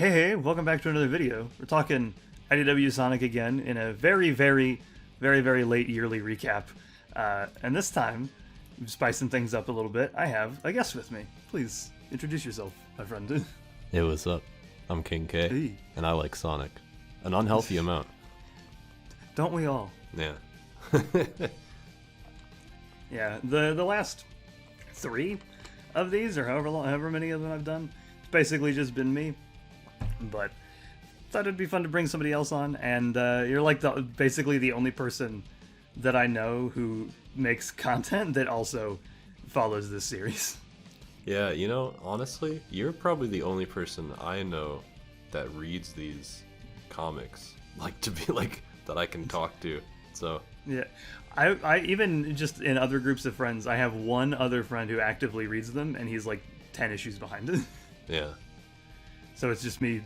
Hey, welcome back to another video. We're talking IDW Sonic again in a very late yearly recap. And this time, spicing things up a little bit, I have a guest with me. Please introduce yourself, my friend. Hey, what's up? I'm KingK, Hey. and I like Sonic. An unhealthy amount. Don't we all? Yeah. Yeah, the last 3 of these, or however many of them I've done, it's basically just been me. But thought it'd be fun to bring somebody else on, and you're like basically the only person that I know who makes content that also follows this series. Yeah, you know, honestly, you're probably the only person I know that reads these comics. Like, to be like, that I can talk to, so... Yeah, I even just in other groups of friends, I have one other friend who actively reads them, and he's like 10 issues behind it. Yeah. So it's just me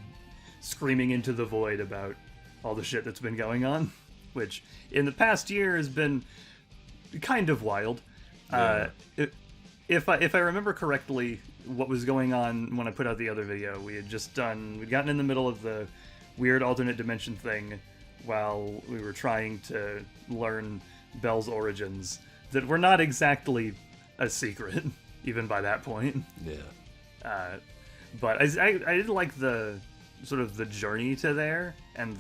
screaming into the void about all the shit that's been going on, which in the past year has been kind of wild. Yeah. If I remember correctly, what was going on when I put out the other video, we'd gotten in the middle of the weird alternate dimension thing while we were trying to learn Belle's origins that were not exactly a secret, even by that point. Yeah. But I did like the sort of the journey to there and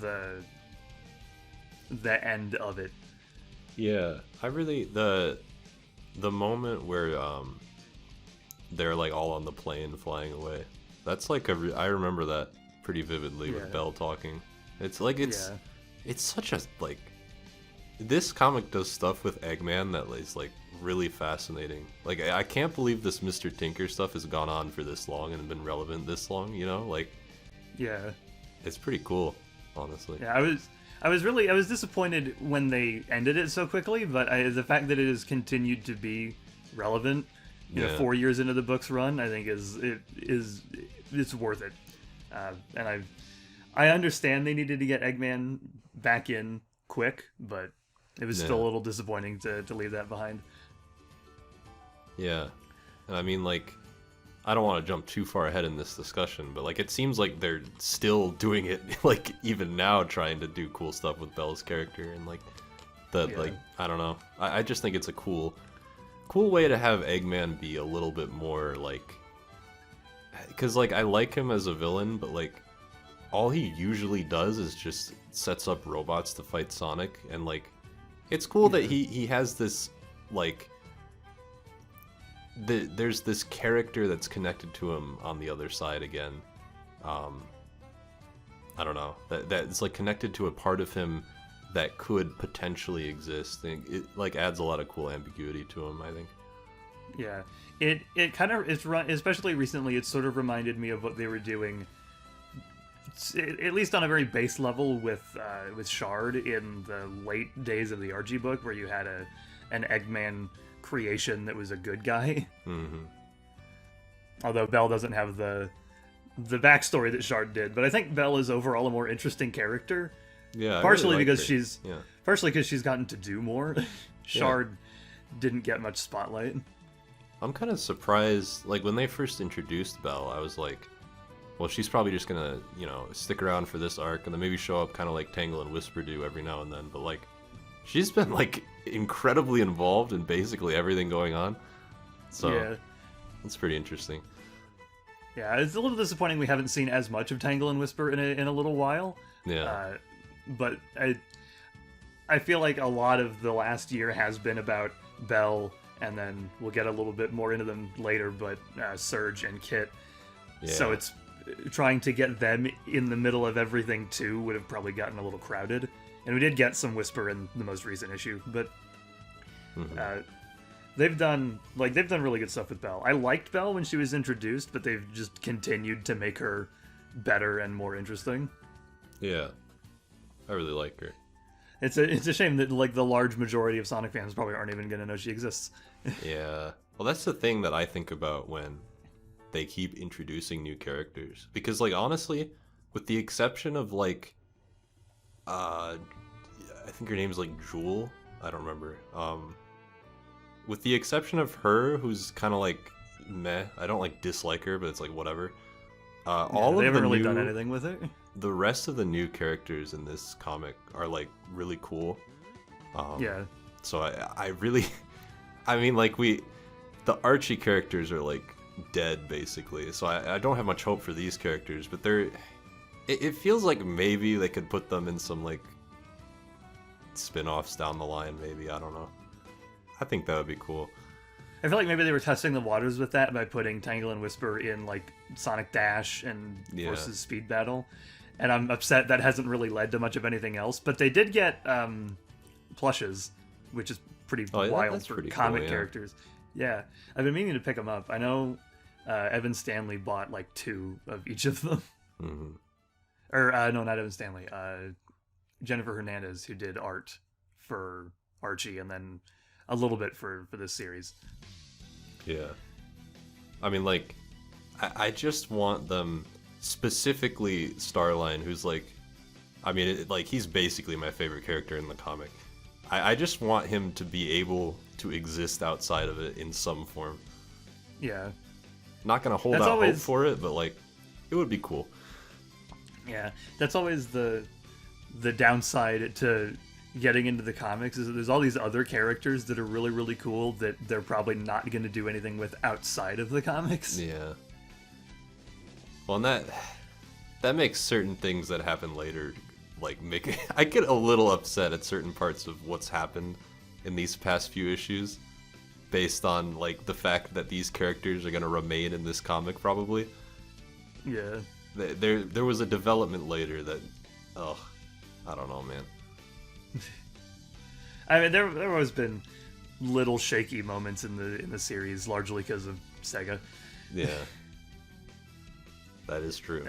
the end of it. Yeah, I really... The moment where they're like all on the plane flying away, that's like I remember that pretty vividly with Belle talking. It's like it's such a like... This comic does stuff with Eggman that is like really fascinating. Like, I can't believe this Mr. Tinker stuff has gone on for this long and been relevant this long, you know? Like, Yeah. it's pretty cool, honestly. Yeah, I was disappointed when they ended it so quickly, but the fact that it has continued to be relevant, you know, 4 years into the book's run, I think it's worth it. And I understand they needed to get Eggman back in quick, but it was still a little disappointing to leave that behind. Yeah. And I mean, like, I don't want to jump too far ahead in this discussion, but like, it seems like they're still doing it, like, even now, trying to do cool stuff with Belle's character, and like, like, I don't know. I just think it's a cool way to have Eggman be a little bit more like, because like, I like him as a villain, but like, all he usually does is just sets up robots to fight Sonic, and like, it's cool that he has this, like, there's this character that's connected to him on the other side again. I don't know, that's like connected to a part of him that could potentially exist. It like adds a lot of cool ambiguity to him, I think. Yeah, it kind of, especially recently, it sort of reminded me of what they were doing, at least on a very base level, with Shard in the late days of the RG book, where you had an Eggman creation that was a good guy. Mm-hmm. Although Belle doesn't have the backstory that Shard did, but I think Belle is overall a more interesting character. Yeah, partially really because her. partially because she's gotten to do more. Shard didn't get much spotlight. I'm kind of surprised, like, when they first introduced Belle, I was like, well, she's probably just gonna, you know, stick around for this arc and then maybe show up kind of like Tangle and Whisper do every now and then, but like, she's been like incredibly involved in basically everything going on, so it's pretty interesting. Yeah, it's a little disappointing we haven't seen as much of Tangle and Whisper in a little while. Yeah. But I feel like a lot of the last year has been about Belle, and then we'll get a little bit more into them later, but Surge and Kit. Yeah. So it's trying to get them in the middle of everything too would have probably gotten a little crowded. And we did get some Whisper in the most recent issue, but they've done really good stuff with Belle. I liked Belle when she was introduced, but they've just continued to make her better and more interesting. Yeah, I really like her. It's a shame that like the large majority of Sonic fans probably aren't even going to know she exists. Yeah, well, that's the thing that I think about when they keep introducing new characters, because like, honestly, with the exception of like, I think her name's like Jewel, I don't remember, with the exception of her, who's kind of like meh, I don't like dislike her, but it's like whatever, All they of haven't the really new, done anything with it. the rest of the new characters in this comic are like really cool. Yeah. So I really, I mean, like the Archie characters are like dead basically. So I don't have much hope for these characters, but it feels like maybe they could put them in some like spin-offs down the line. Maybe, I don't know. I think that would be cool. I feel like maybe they were testing the waters with that by putting Tangle and Whisper in like Sonic Dash and Forces Speed Battle, and I'm upset that hasn't really led to much of anything else. But they did get plushes, which is pretty wild for comic characters. Yeah, I've been meaning to pick them up. I know Evan Stanley bought like 2 of each of them. Mm-hmm. Or no, not Evan Stanley. Jennifer Hernandez, who did art for Archie, and then a little bit for this series. Yeah. I mean, like, I just want them, specifically Starline, who's like, I mean, like, he's basically my favorite character in the comic. I just want him to be able to exist outside of it in some form. Yeah. Not gonna hold out hope for it, but, like, it would be cool. Yeah. That's always the downside to getting into the comics, is that there's all these other characters that are really, really cool that they're probably not going to do anything with outside of the comics. Yeah. Well, and that makes certain things that happen later, like, I get a little upset at certain parts of what's happened in these past few issues, based on, like, the fact that these characters are going to remain in this comic, probably. Yeah. There was a development later that, I don't know, man. I mean, there have always been little shaky moments in the series, largely because of Sega. Yeah, that is true.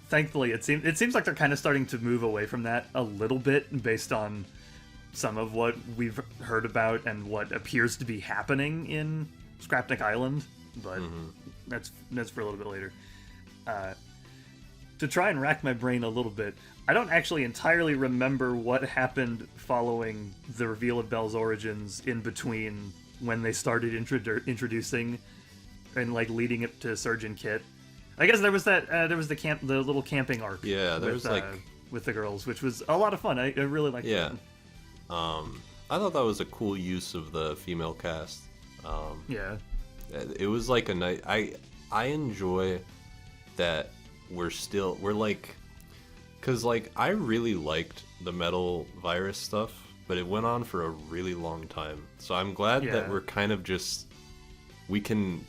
Thankfully, it seems like they're kind of starting to move away from that a little bit, based on some of what we've heard about and what appears to be happening in Scrapnik Island. But that's for a little bit later. To try and rack my brain a little bit, I don't actually entirely remember what happened following the reveal of Belle's origins in between when they started introducing and like leading up to Surgeon Kit. I guess there was the little camping arc. Yeah, there was like with the girls, which was a lot of fun. I really liked that. I thought that was a cool use of the female cast. Yeah, it was like a night. I enjoy that we're like, because like I really liked the metal virus stuff, but it went on for a really long time. So I'm glad that we're kind of we can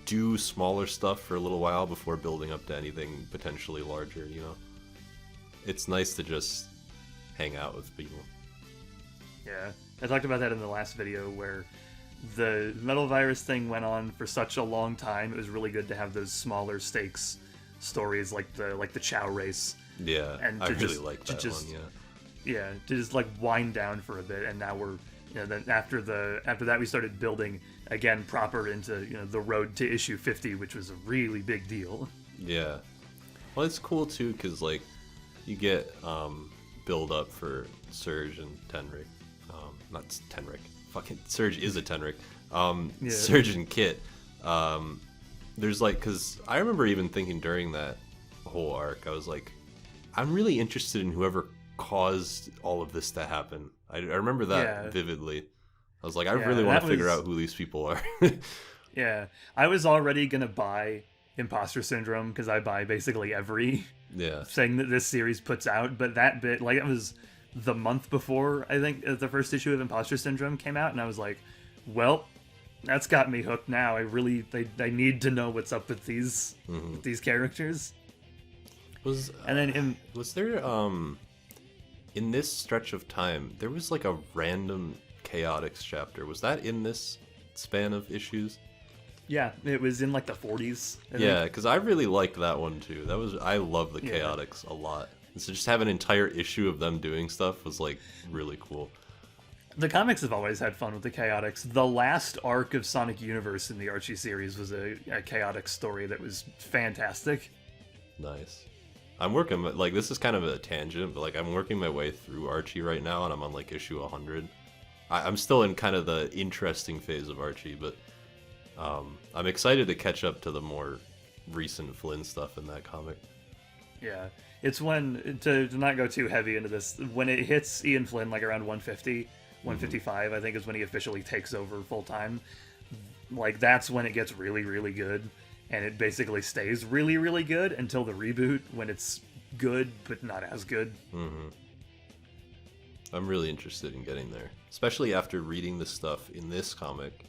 do smaller stuff for a little while before building up to anything potentially larger, you know? It's nice to just hang out with people. Yeah, I talked about that in the last video, where the metal virus thing went on for such a long time. It was really good to have those smaller stakes stories like the Chow race. Yeah, and I really like that one. Yeah, to just like wind down for a bit, and now we're, then after that we started building again proper into the road to issue 50, which was a really big deal. Yeah, well, it's cool too because like you get build up for Surge and Tenric, not Tenric. Fucking Surge is a Tenric. Surge and Kit. There's like, because I remember even thinking during that whole arc, I was like, I'm really interested in whoever caused all of this to happen. I remember that vividly. I was like, I really want to figure out who these people are. Yeah, I was already gonna buy Imposter Syndrome because I buy basically every thing that this series puts out. But that bit, like, it was the month before I think the first issue of Imposter Syndrome came out, and I was like, well, that's got me hooked now. I need to know what's up with these characters. Was there in this stretch of time there was like a random Chaotix chapter? Was that in this span of issues? Yeah, it was in like the 40s. Yeah, because I really liked that one too. I love the Chaotix a lot. And so just have an entire issue of them doing stuff was like really cool. The comics have always had fun with the Chaotix. The last arc of Sonic Universe in the Archie series was a Chaotix story that was fantastic. Nice. I'm working, like, this is kind of a tangent, but like I'm working my way through Archie right now, and I'm on like issue 100. I'm still in kind of the interesting phase of Archie, but I'm excited to catch up to the more recent Flynn stuff in that comic. Yeah, it's when, to not go too heavy into this, when it hits Ian Flynn like around 150, 155, I think is when he officially takes over full time. Like, that's when it gets really, really good, and it basically stays really, really good until the reboot, when it's good but not as good. I'm really interested in getting there, especially after reading the stuff in this comic.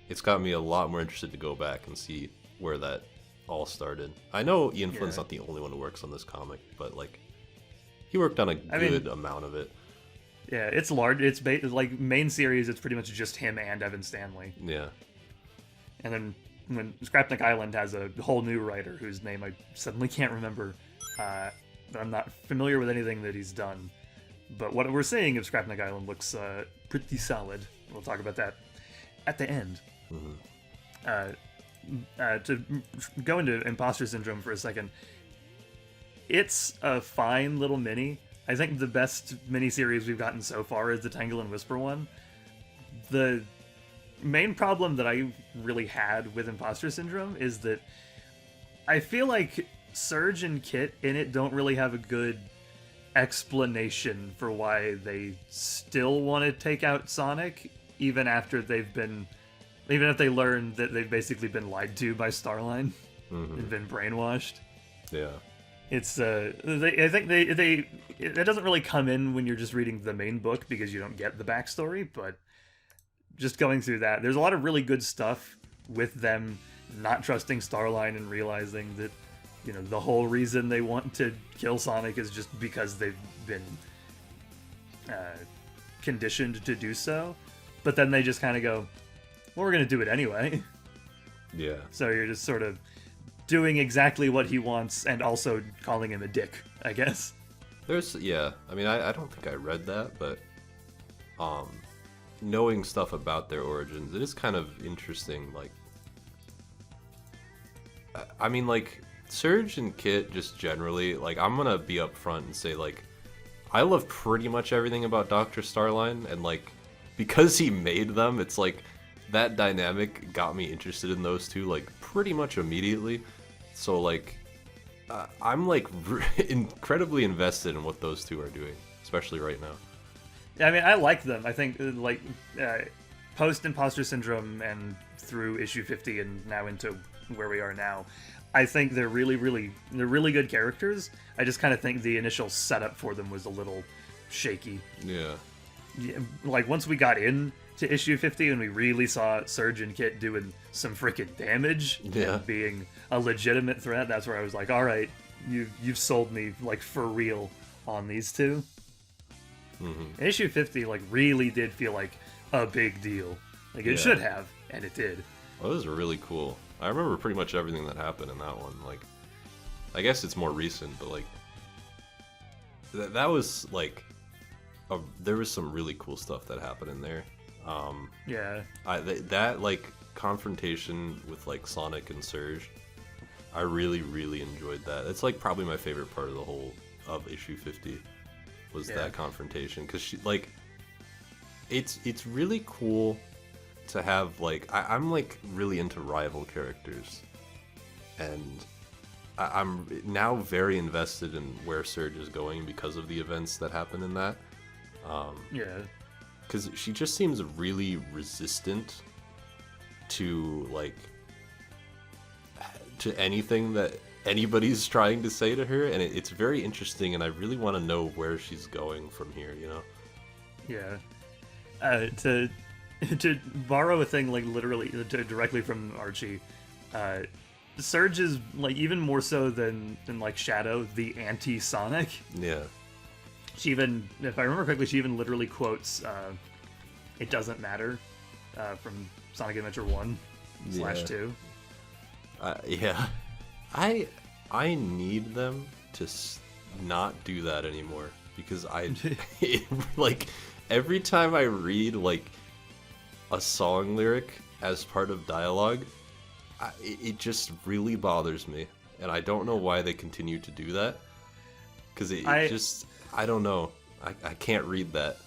It's got me a lot more interested to go back and see where that all started. I know Ian Flynn's not the only one who works on this comic, but like, he worked on a good amount of it. Yeah, it's large. It's like main series. It's pretty much just him and Evan Stanley. Yeah. And then when Scrapnik Island has a whole new writer whose name I suddenly can't remember. I'm not familiar with anything that he's done. But what we're seeing of Scrapnik Island looks pretty solid. We'll talk about that at the end. To go into Imposter Syndrome for a second, it's a fine little mini. I think the best miniseries we've gotten so far is the Tangle and Whisper one. The main problem that I really had with Imposter Syndrome is that I feel like Surge and Kit in it don't really have a good explanation for why they still want to take out Sonic, even after if they learn that they've basically been lied to by Starline and been brainwashed. Yeah. It's I think it doesn't really come in when you're just reading the main book because you don't get the backstory, but just going through that, there's a lot of really good stuff with them not trusting Starline and realizing that, you know, the whole reason they want to kill Sonic is just because they've been conditioned to do so. But then they just kind of go, well, we're going to do it anyway. Yeah. So you're just sort of doing exactly what he wants and also calling him a dick, I guess. I mean, I don't think I read that, but knowing stuff about their origins, it is kind of interesting. Like, I mean, like, Surge and Kit just generally, like, I'm gonna be upfront and say, like, I love pretty much everything about Dr. Starline, and like, because he made them, it's like that dynamic got me interested in those two like pretty much immediately. So like, I'm like incredibly invested in what those two are doing, especially right now. Yeah, I mean, I like them. I think like post Imposter Syndrome and through issue 50 and now into where we are now, I think they're really good characters. I just kind of think the initial setup for them was a little shaky. Yeah, like once we got in to issue 50 and we really saw Surge and Kit doing some freaking damage and being a legitimate threat, that's where I was like, all right, you've sold me like for real on these two. Issue 50 like really did feel like a big deal. Like it should have, and it did. Well, it was really cool. I remember pretty much everything that happened in that one. Like, I guess it's more recent, but like that was like there was some really cool stuff that happened in there. That like confrontation with like Sonic and Surge, I really enjoyed that. It's like probably my favorite part of the whole of issue 50 was that confrontation, because she like it's really cool to have like I'm like really into rival characters, and I'm now very invested in where Surge is going because of the events that happen in that. Because she just seems really resistant to like to anything that anybody's trying to say to her, and it's very interesting, and I really want to know where she's going from here, you know? To borrow a thing like literally directly from Archie, Surge is like even more so than like Shadow, the anti-Sonic. Yeah. She even, if I remember correctly, she even literally quotes "It Doesn't Matter" from Sonic Adventure 1/2. Yeah. I need them to not do that anymore, because like every time I read like a song lyric as part of dialogue, it just really bothers me, and I don't know why they continue to do that, because I don't know, I can't read that.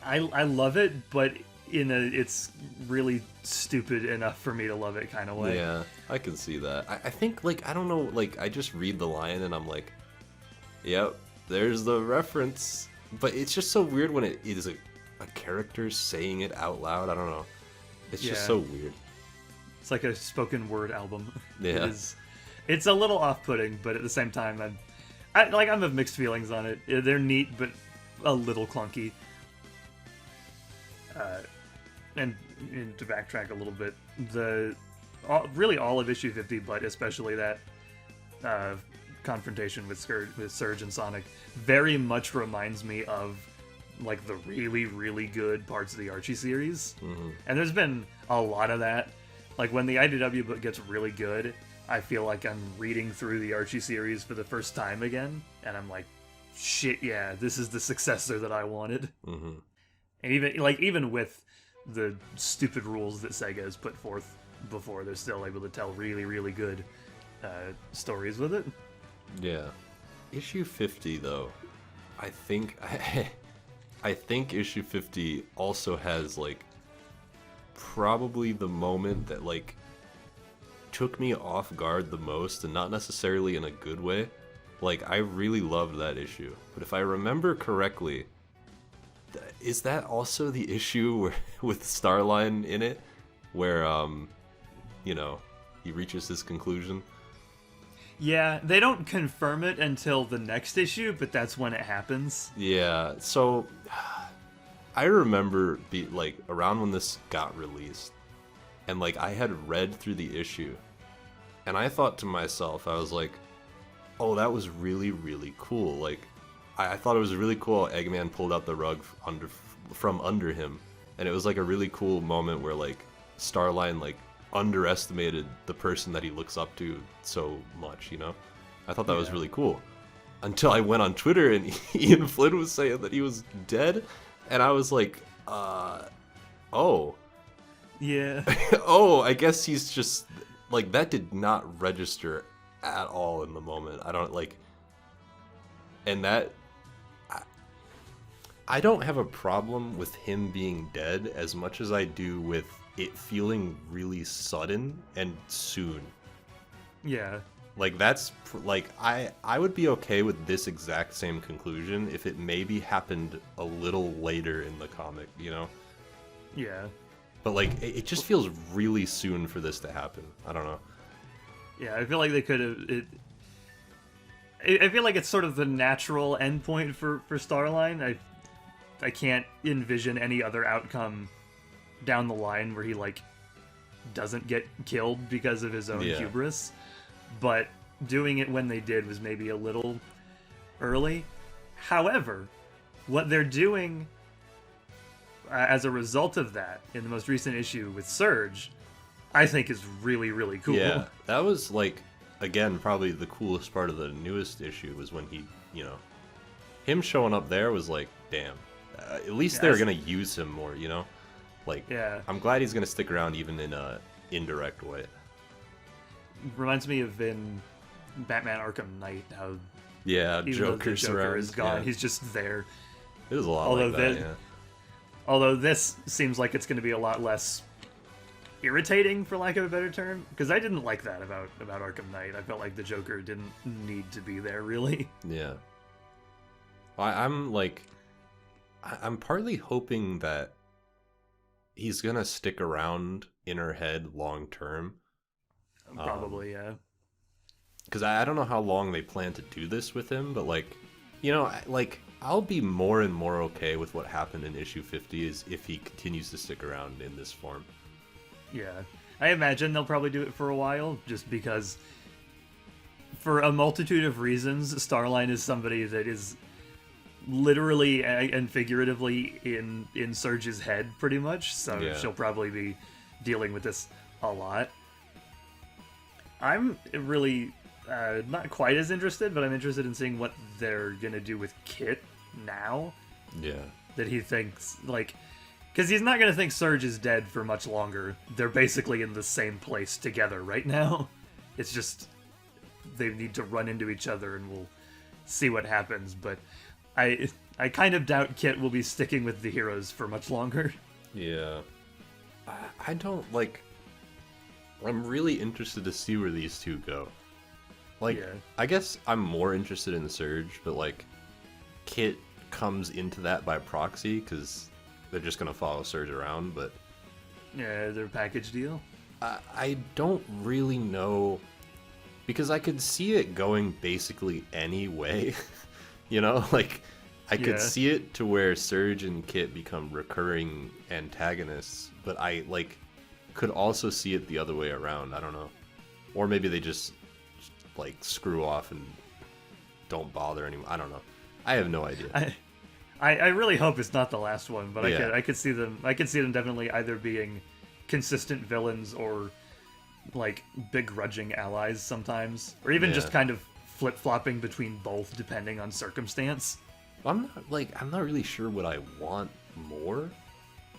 I love it, but it's really stupid enough for me to love it kind of way. Yeah, I can see that. I think, like, I don't know, like, I just read the line and I'm like, yep, there's the reference. But it's just so weird when it is a character saying it out loud. I don't know. It's just so weird. It's like a spoken word album. Yeah. It's a little off-putting, but at the same time, I'm of mixed feelings on it. They're neat, but a little clunky. And to backtrack a little bit, really all of issue 50, but especially that confrontation with Surge and Sonic, very much reminds me of like the really, really good parts of the Archie series. Mm-hmm. And there's been a lot of that. Like when the IDW book gets really good, I feel like I'm reading through the Archie series for the first time again, and I'm like, shit, yeah, this is the successor that I wanted. Mm-hmm. And even with the stupid rules that Sega has put forth before, they're still able to tell really, really good stories with it. Yeah. Issue 50, though, I think I think issue 50 also has, like, probably the moment that, like, took me off guard the most, and not necessarily in a good way. Like, I really loved that issue. But if I remember correctly, is that also the issue with Starline in it? Where, you know, he reaches his conclusion? Yeah, they don't confirm it until the next issue, but that's when it happens. Yeah, so I remember like around when this got released, and like I had read through the issue, and I thought to myself, I was like, oh, that was really, really cool. Like, I thought it was really cool Eggman pulled out the rug from under him, and it was like a really cool moment where like Starline like underestimated the person that he looks up to so much, you know? I thought that was really cool. Until I went on Twitter and Ian Flynn was saying that he was dead, and I was like, oh. Yeah. Oh, I guess he's just, like, that did not register at all in the moment. I don't, like, and that, I don't have a problem with him being dead as much as I do with it feeling really sudden and soon. Yeah. Like, that's, like, I would be okay with this exact same conclusion if it maybe happened a little later in the comic, you know? Yeah. But, like, it just feels really soon for this to happen. I don't know. Yeah, I feel like they could have... I feel like it's sort of the natural endpoint for Starline. I can't envision any other outcome down the line where he, like, doesn't get killed because of his own hubris. But doing it when they did was maybe a little early. However, what they're doing as a result of that in the most recent issue with Surge, I think is really, really cool. Yeah, that was, like, again, probably the coolest part of the newest issue was when he, you know, him showing up there was like, damn. At least they're going to use him more, you know? Like, I'm glad he's going to stick around even in a indirect way. Reminds me of in Batman Arkham Knight, how Joker's Joker around. is gone, he's just there. It was a lot like that, Although this seems like it's going to be a lot less irritating, for lack of a better term, because I didn't like that about Arkham Knight. I felt like the Joker didn't need to be there, really. Yeah. I'm partly hoping that he's gonna stick around in her head long term. Probably, yeah. Because I don't know how long they plan to do this with him, but, like, you know, like, I'll be more and more okay with what happened in issue 50 is if he continues to stick around in this form. Yeah. I imagine they'll probably do it for a while, just because for a multitude of reasons, Starline is somebody that is literally and figuratively in Surge's head, pretty much, so she'll probably be dealing with this a lot. I'm really not quite as interested, but I'm interested in seeing what they're gonna do with Kit now. Yeah. That he thinks, like, because he's not gonna think Surge is dead for much longer. They're basically in the same place together right now. It's just they need to run into each other, and we'll see what happens. But I kind of doubt Kit will be sticking with the heroes for much longer. Yeah. I don't, like... I'm really interested to see where these two go. Like, Yeah. I guess I'm more interested in Surge, but, like, Kit comes into that by proxy, because they're just going to follow Surge around, but... Yeah, their package deal. I don't really know, because I could see it going basically any way, you know? Like, I could see it to where Surge and Kit become recurring antagonists, but I, like, could also see it the other way around. I don't know. Or maybe they just, like, screw off and don't bother anymore. I don't know. I have no idea. I really hope it's not the last one, but I could see them definitely either being consistent villains or like begrudging allies sometimes, or even just kind of flip-flopping between both depending on circumstance. I'm not really sure what I want more,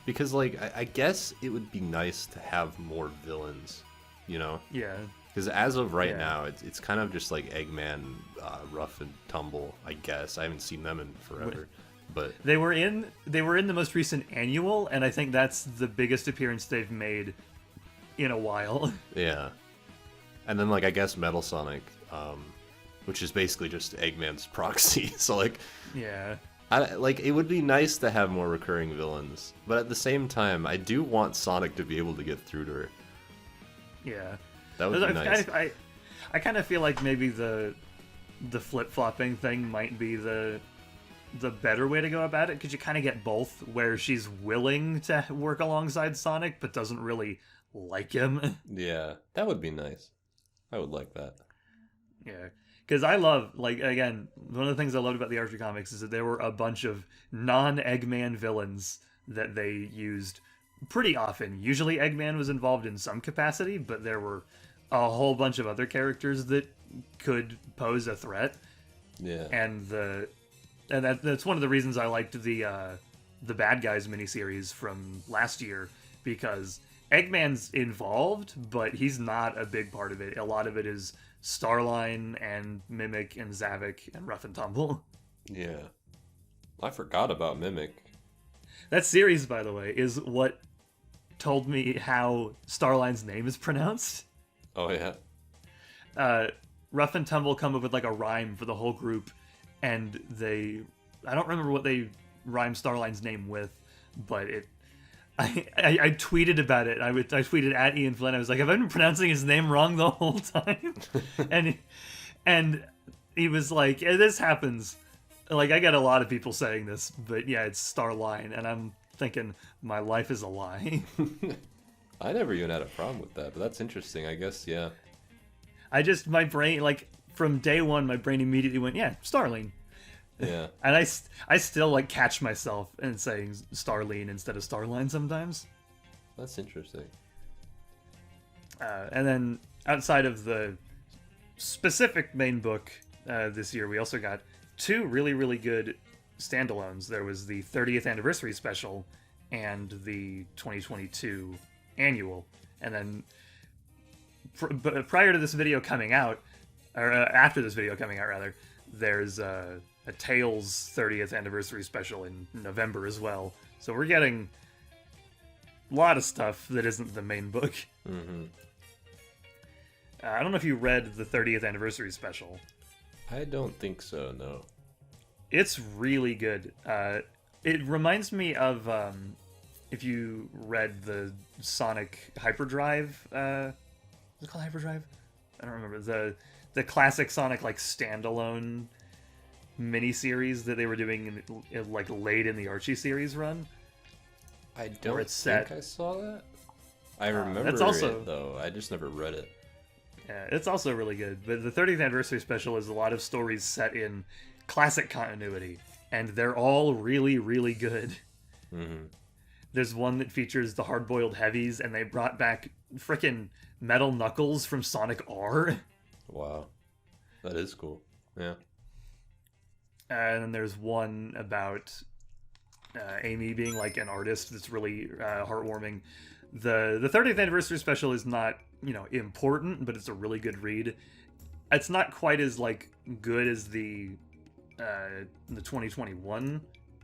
because like I guess it would be nice to have more villains, you know? Yeah. Because as of right now, it's kind of just like Eggman, Rough and Tumble. I guess I haven't seen them in forever, but they were in the most recent annual, and I think that's the biggest appearance they've made in a while. Yeah, and then like I guess Metal Sonic, which is basically just Eggman's proxy. So like, yeah, it would be nice to have more recurring villains, but at the same time, I do want Sonic to be able to get through to her. Yeah. That would be nice. I kind of feel like maybe the flip-flopping thing might be the better way to go about it, because you kind of get both, where she's willing to work alongside Sonic but doesn't really like him. Yeah, that would be nice. I would like that. Yeah, because I love, like, again, one of the things I loved about the Archie comics is that there were a bunch of non-Eggman villains that they used pretty often. Usually Eggman was involved in some capacity, but there were a whole bunch of other characters that could pose a threat. Yeah. And that's one of the reasons I liked the Bad Guys miniseries from last year, because Eggman's involved, but he's not a big part of it. A lot of it is Starline and Mimic and Zavik and Rough and Tumble. Yeah. I forgot about Mimic. That series, by the way, is what told me how Starline's name is pronounced. Oh, yeah. Rough and Tumble come up with like a rhyme for the whole group, and I don't remember what they rhymed Starline's name with, but I tweeted about it. I tweeted at Ian Flynn. I was like, have I been pronouncing his name wrong the whole time? and he was like, yeah, this happens. Like, I get a lot of people saying this, but yeah, it's Starline, and I'm thinking, my life is a lie. I never even had a problem with that, but that's interesting, I guess, yeah. My brain, like, from day one, my brain immediately went, yeah, Starling. Yeah. And I still, like, catch myself in saying Starline instead of Starline sometimes. That's interesting. And then, outside of the specific main book this year, we also got two really, really good standalones. There was the 30th anniversary special and the 2022 annual. And then prior to this video coming out, or after this video coming out rather, there's a Tales 30th anniversary special in November as well. So we're getting a lot of stuff that isn't the main book. Mm-hmm. I don't know if you read the 30th anniversary special. I don't think so, no. It's really good. It reminds me of if you read the Sonic Hyperdrive. Is it called Hyperdrive? I don't remember. The classic Sonic like standalone miniseries that they were doing in like late in the Archie series run. I don't think I saw that. I remember it though. I just never read it. Yeah, it's also really good. But the 30th anniversary special is a lot of stories set in classic continuity, and they're all really, really good. Mm-hmm. There's one that features the hard-boiled heavies, and they brought back frickin' Metal Knuckles from Sonic R. Wow. That is cool. Yeah. And then there's one about Amy being like an artist that's really heartwarming. The 30th anniversary special is not, important, but it's a really good read. It's not quite as like good as the 2021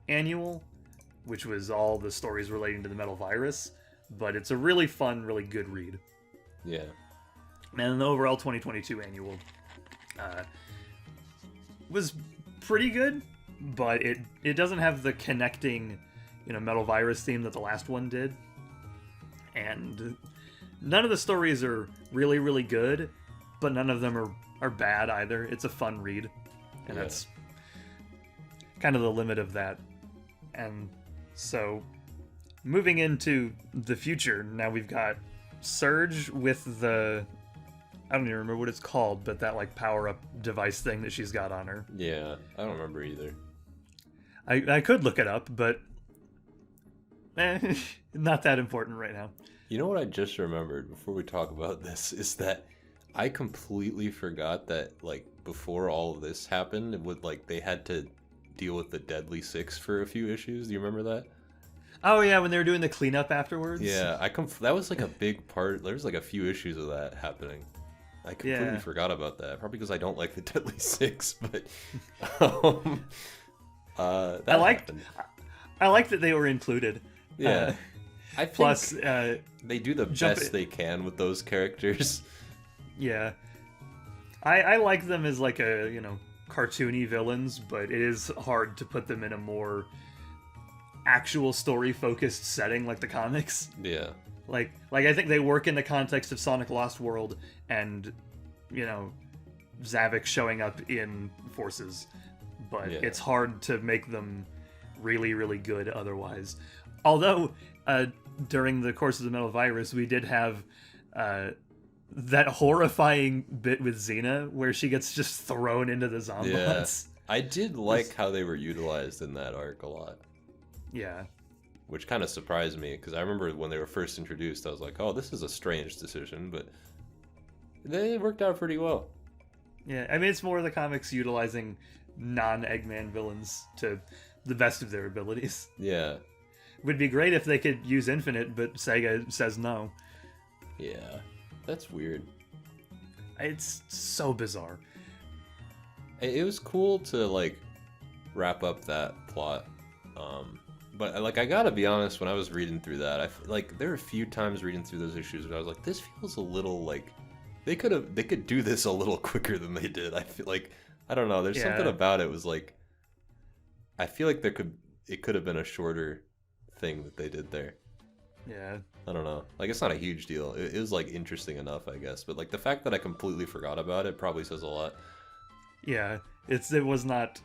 annual, which was all the stories relating to the metal virus. But it's a really fun, really good read. Yeah. And the overall 2022 annual was pretty good, but it doesn't have the connecting, metal virus theme that the last one did. And none of the stories are really, really good, but none of them are bad either. It's a fun read, and that's kind of the limit of that. And so, moving into the future, now we've got Surge with the... I don't even remember what it's called, but that like power-up device thing that she's got on her. Yeah, I don't remember either. I could look it up, but not that important right now. You know what I just remembered before we talk about this is that I completely forgot that like before all of this happened, they had to deal with the Deadly Six for a few issues. Do you remember that? Oh yeah, when they were doing the cleanup afterwards. Yeah, that was like a big part. There was like a few issues of that happening. I completely forgot about that. Probably because I don't like the Deadly Six, but I liked that they were included. Yeah, I think plus they do the best they can with those characters. Yeah, I like them as like a cartoony villains, but it is hard to put them in a more actual story focused setting like the comics. Yeah. Like I think they work in the context of Sonic Lost World and, Zavik showing up in Forces. But it's hard to make them really, really good otherwise. Although, during the course of the Metal Virus, we did have that horrifying bit with Xena where she gets just thrown into the Zombots. Yeah. I did like how they were utilized in that arc a lot. Yeah. Which kind of surprised me, because I remember when they were first introduced, I was like, oh, this is a strange decision, but they worked out pretty well. Yeah, I mean, it's more of the comics utilizing non-Eggman villains to the best of their abilities. Yeah. Would be great if they could use Infinite, but Sega says no. Yeah, that's weird. It's so bizarre. It was cool to, like, wrap up that plot. But I gotta be honest, when I was reading through that, there were a few times reading through those issues where I was like, this feels a little like they could do this a little quicker than they did. I feel like, I don't know, there's something about it was like, I feel like it could have been a shorter thing that they did there. Yeah. I don't know. Like, it's not a huge deal. It was like interesting enough, I guess. But like the fact that I completely forgot about it probably says a lot. Yeah, it was not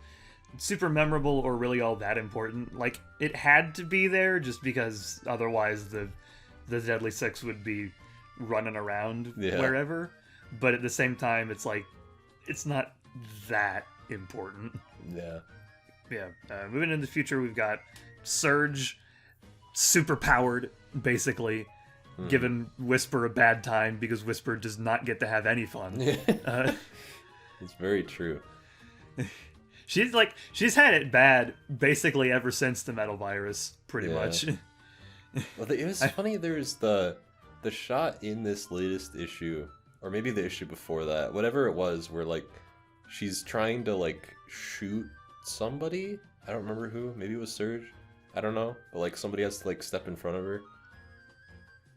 super memorable or really all that important. Like, it had to be there just because otherwise the Deadly Six would be running around wherever. But at the same time, it's like, it's not that important. Yeah. Yeah. Moving into the future, we've got Surge, super powered, basically, giving Whisper a bad time because Whisper does not get to have any fun. It's very true. She's had it bad basically ever since the Metal Virus, pretty much. Well, it was funny. There's the shot in this latest issue, or maybe the issue before that, whatever it was, where like she's trying to like shoot somebody. I don't remember who. Maybe it was Surge. I don't know. But like somebody has to like step in front of her.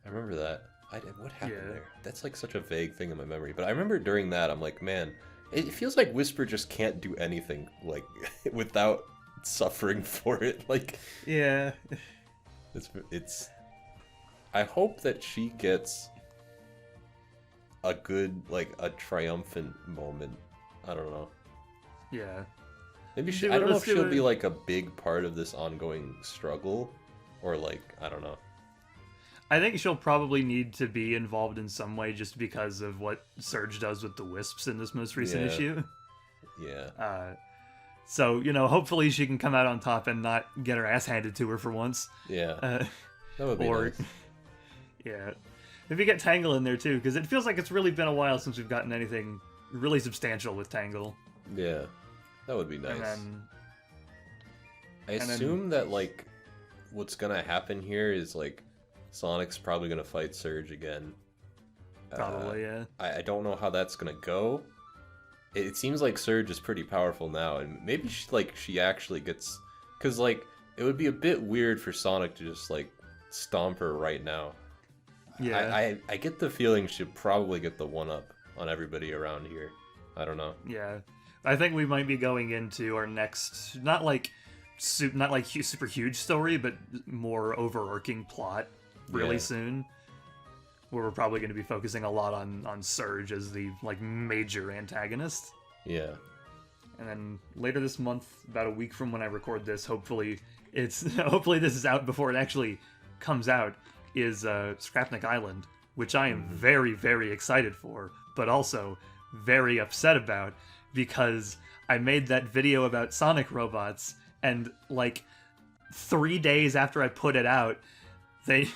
I remember that. What happened there? That's like such a vague thing in my memory. But I remember during that, I'm like, man, it feels like Whisper just can't do anything like without suffering for it. Like, yeah, it's. I hope that she gets a good, like, a triumphant moment. I don't know. Yeah. Maybe I don't know if she'll be like a big part of this ongoing struggle, or like, I don't know. I think she'll probably need to be involved in some way just because of what Surge does with the Wisps in this most recent issue. Yeah. So, hopefully she can come out on top and not get her ass handed to her for once. Yeah. That would be nice. Yeah. Maybe get Tangle in there too, because it feels like it's really been a while since we've gotten anything really substantial with Tangle. Yeah. That would be nice. And I assume that, like, what's gonna happen here is, like, Sonic's probably gonna fight Surge again. Probably, yeah. I don't know how that's gonna go. It seems like Surge is pretty powerful now, and maybe she actually gets, because like it would be a bit weird for Sonic to just like stomp her right now. Yeah. I get the feeling she'll probably get the one up on everybody around here. I don't know. Yeah. I think we might be going into our next, not like super huge story, but more overarching plot really soon, where we're probably going to be focusing a lot on Surge as the like major antagonist. Yeah. And then later this month, about a week from when I record this, hopefully hopefully this is out before it actually comes out, is Scrapnik Island, which I am very, very excited for, but also very upset about, because I made that video about Sonic robots, and like 3 days after I put it out, they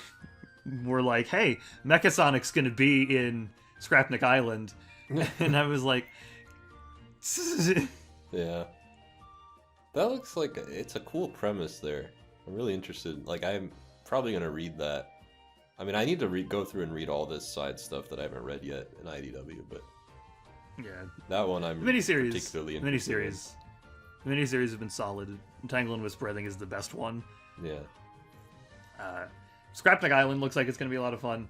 were like, hey, Mecha Sonic's gonna be in Scrapnik Island. And I was like... Yeah. That looks like it's a cool premise there. I'm really interested. Like, I'm probably going to read that. I mean, I need to go through and read all this side stuff that I haven't read yet in IDW, but... Yeah. That one I'm particularly interested in. The miniseries have been solid. Tangle and Whisper, I think, is the best one. Yeah. Scrapnik Island looks like it's going to be a lot of fun.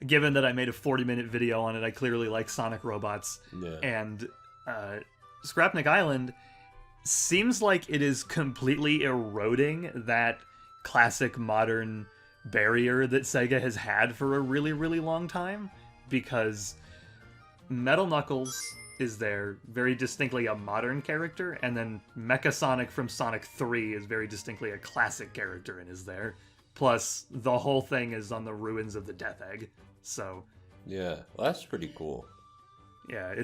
Given that I made a 40-minute video on it, I clearly like Sonic robots. Yeah. And Scrapnik Island seems like it is completely eroding that classic modern barrier that Sega has had for a really, really long time, because Metal Knuckles is there, very distinctly a modern character, and then Mecha Sonic from Sonic 3 is very distinctly a classic character and is there. Plus, the whole thing is on the ruins of the Death Egg, so... Yeah, well, that's pretty cool. Yeah,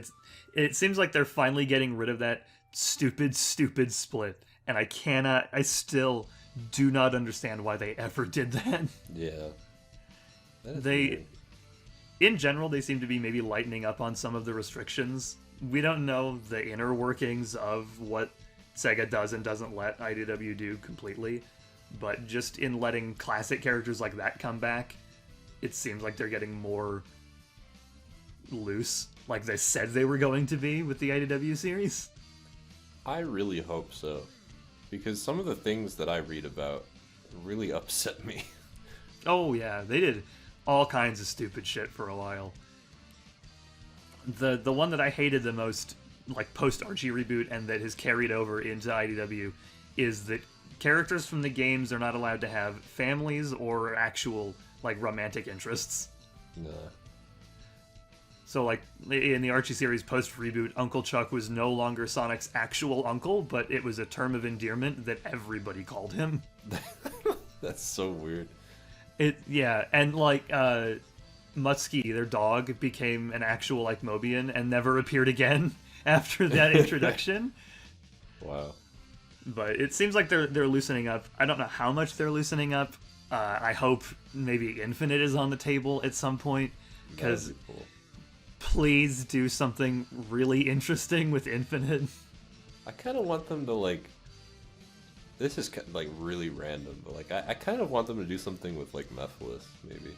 it seems like they're finally getting rid of that stupid split, and I still do not understand why they ever did that. Yeah. Weird. In general, they seem to be maybe lightening up on some of the restrictions. We don't know the inner workings of what Sega does and doesn't let IDW do completely, but just in letting classic characters like that come back, it seems like they're getting more loose, like they said they were going to be with the IDW series. I really hope so, because some of the things that I read about really upset me. Oh yeah, they did all kinds of stupid shit for a while. The one that I hated the most, like post Archie reboot, and that has carried over into IDW, is that characters from the games are not allowed to have families or actual like romantic interests. Nah. So, like, in the Archie series post-reboot, Uncle Chuck was no longer Sonic's actual uncle, but it was a term of endearment that everybody called him. That's so weird. Yeah, and, like, Mutsky, their dog, became an actual, like, Mobian and never appeared again after that introduction. Wow. But it seems like they're loosening up. I don't know how much they're loosening up. I hope maybe Infinite is on the table at some point, because... Cool. Please do something really interesting with Infinite. I kind of want them to, like... This is, like, really random, but, like, I kind of want them to do something with, like, Mephiles, maybe.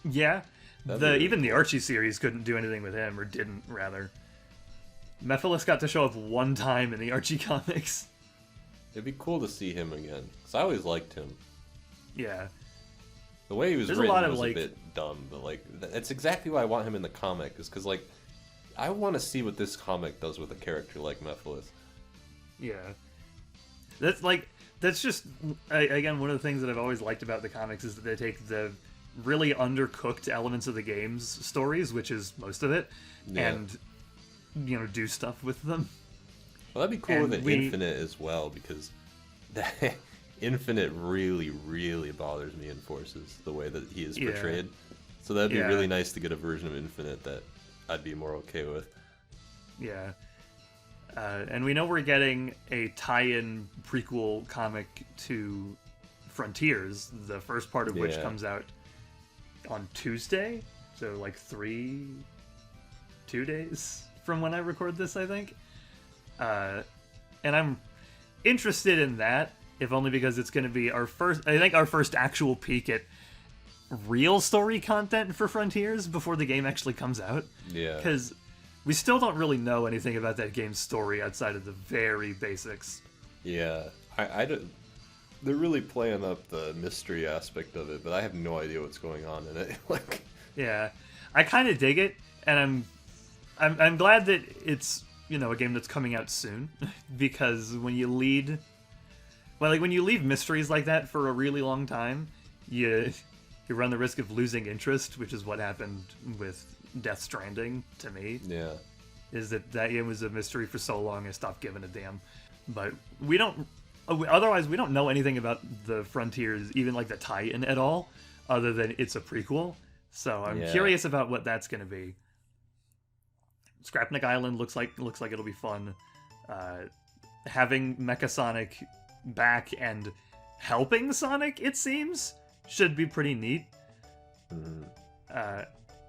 Yeah. Really even cool. the Archie series couldn't do anything with him, or didn't, rather. Mephiles got to show up one time in the Archie comics. It'd be cool to see him again, because I always liked him. Yeah. The way he was There's written a lot of, was like... a bit dumb, but, like, that's exactly why I want him in the comic, is because, like, I want to see what this comic does with a character like Mephiles. Yeah. That's just, again, one of the things that I've always liked about the comics is that they take the really undercooked elements of the game's stories, which is most of it, and, you know, do stuff with them. Well, that'd be cool with Infinite as well, because Infinite really, really bothers me in Forces, the way that he is portrayed. So that'd be really nice to get a version of Infinite that I'd be more okay with. Yeah. And we know we're getting a tie-in prequel comic to Frontiers, the first part of which comes out on Tuesday, so like 2 days from when I record this, I think. And I'm interested in that, if only because it's going to be our first actual peek at real story content for Frontiers before the game actually comes out. Yeah. Because we still don't really know anything about that game's story outside of the very basics. Yeah. they're really playing up the mystery aspect of it, but I have no idea what's going on in it. Like, yeah, I kind of dig it, and I'm glad that it's a game that's coming out soon, because when you leave mysteries like that for a really long time, you run the risk of losing interest, which is what happened with Death Stranding to me. Yeah. Is that game was a mystery for so long I stopped giving a damn. But we don't know anything about the Frontiers, even like the tie-in at all, other than it's a prequel. So I'm curious about what that's going to be. Scrapnik Island looks like it'll be fun. Having Mecha Sonic back and helping Sonic, it seems, should be pretty neat.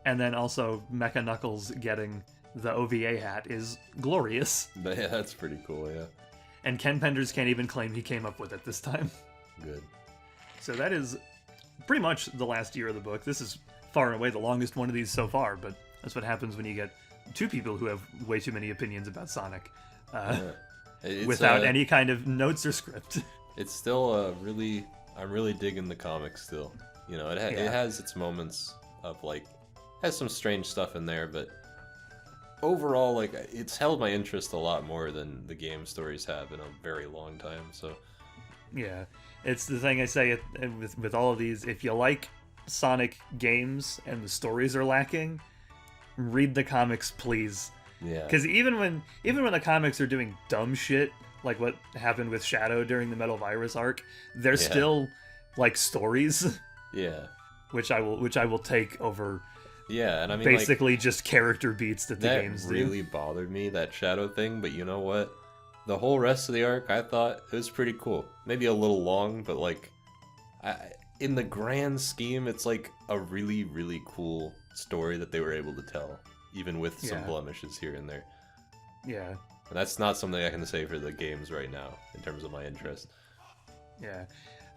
And then also Mecha Knuckles getting the OVA hat is glorious. Yeah, that's pretty cool, yeah. And Ken Penders can't even claim he came up with it this time. Good. So that is pretty much the last year of the book. This is far and away the longest one of these so far, but that's what happens when you get two people who have way too many opinions about Sonic without any kind of notes or script. It's still I'm really digging the comic still. It has its moments of has some strange stuff in there, but overall, it's held my interest a lot more than the game stories have in a very long time. So yeah, it's the thing I say with all of these. If you like Sonic games and the stories are lacking, read the comics, please. Yeah. Because even when the comics are doing dumb shit, like what happened with Shadow during the Metal Virus arc, they're still stories. Yeah. Which I will take over. Yeah, and I mean basically just character beats that the games do. That really bothered me, that Shadow thing, but you know what? The whole rest of the arc, I thought it was pretty cool. Maybe a little long, but in the grand scheme, it's a really, really cool story that they were able to tell, even with some blemishes here and there. Yeah. And that's not something I can say for the games right now, in terms of my interest. Yeah.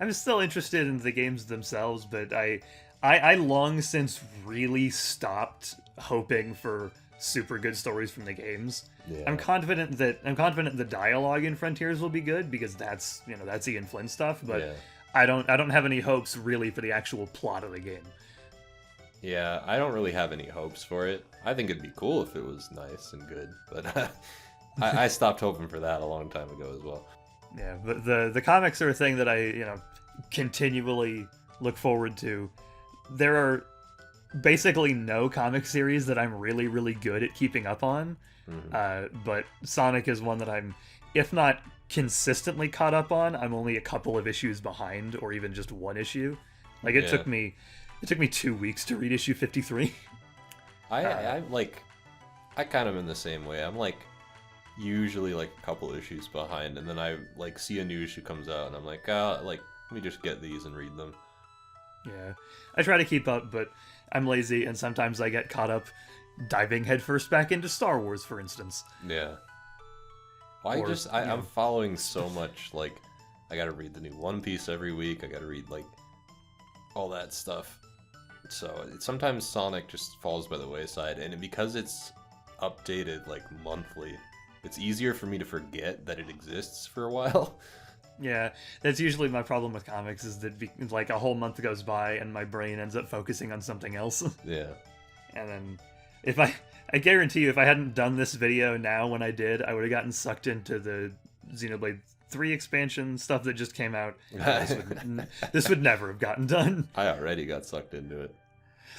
I'm still interested in the games themselves, but I long since really stopped hoping for super good stories from the games. Yeah. I'm confident the dialogue in Frontiers will be good, because that's Ian Flynn stuff, but I don't have any hopes really for the actual plot of the game. Yeah, I don't really have any hopes for it. I think it'd be cool if it was nice and good, but I stopped hoping for that a long time ago as well. Yeah, but the comics are a thing that I continually look forward to. There are basically no comic series that I'm really, really good at keeping up on, but Sonic is one that I'm, if not consistently caught up on, I'm only a couple of issues behind, or even just one issue. It took me 2 weeks to read issue 53. I kind of in the same way. I'm usually a couple issues behind, and then I see a new issue comes out, and I'm let me just get these and read them. Yeah, I try to keep up, but I'm lazy, and sometimes I get caught up diving headfirst back into Star Wars, for instance. Yeah. Well, I'm following so much, I gotta read the new One Piece every week, I gotta read, all that stuff. So, sometimes Sonic just falls by the wayside, and because it's updated, monthly, it's easier for me to forget that it exists for a while. Yeah, that's usually my problem with comics, is that a whole month goes by and my brain ends up focusing on something else. Yeah. And then I guarantee you, if I hadn't done this video now when I did, I would have gotten sucked into the Xenoblade 3 expansion stuff that just came out. This would never have gotten done. I already got sucked into it.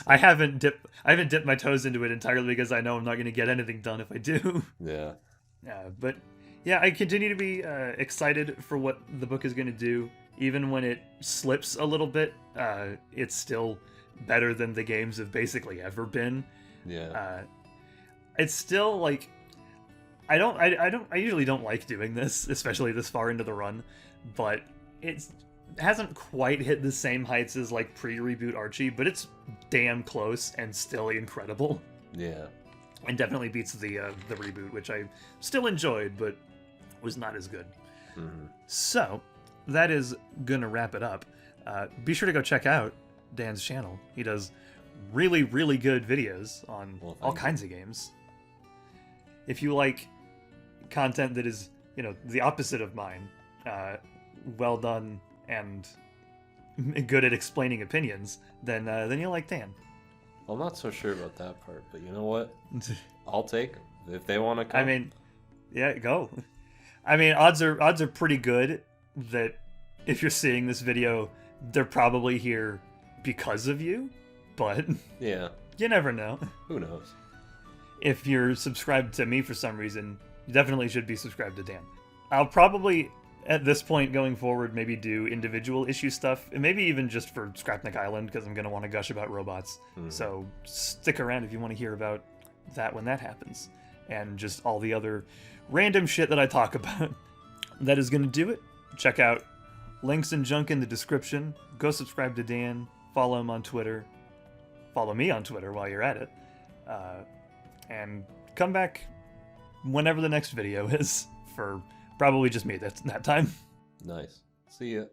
I haven't dipped my toes into it entirely because I know I'm not going to get anything done if I do. Yeah. Yeah, but yeah, I continue to be excited for what the book is going to do. Even when it slips a little bit, it's still better than the games have basically ever been. Yeah. It's still I usually don't like doing this, especially this far into the run, but it hasn't quite hit the same heights as pre-reboot Archie, but it's damn close and still incredible. Yeah. And definitely beats the reboot, which I still enjoyed, but was not as good. Mm-hmm. So that is gonna wrap it up. Be sure to go check out Dan's channel. He does really, really good videos on all kinds of games. If you like content that is, the opposite of mine, well done and good at explaining opinions, then you'll like Dan. I'm not so sure about that part, but you know what? I'll take them if they want to come. I mean, yeah, go. I mean, odds are pretty good that if you're seeing this video, they're probably here because of you, but yeah, you never know. Who knows? If you're subscribed to me for some reason, you definitely should be subscribed to Dan. I'll probably, at this point going forward, maybe do individual issue stuff, and maybe even just for Scrapnik Island, because I'm going to want to gush about robots. So stick around if you want to hear about that when that happens. And just all the other random shit that I talk about. That is going to do it. Check out links and junk in the description. Go subscribe to Dan. Follow him on Twitter. Follow me on Twitter while you're at it. And come back whenever the next video is, for probably just me that time. Nice. See ya.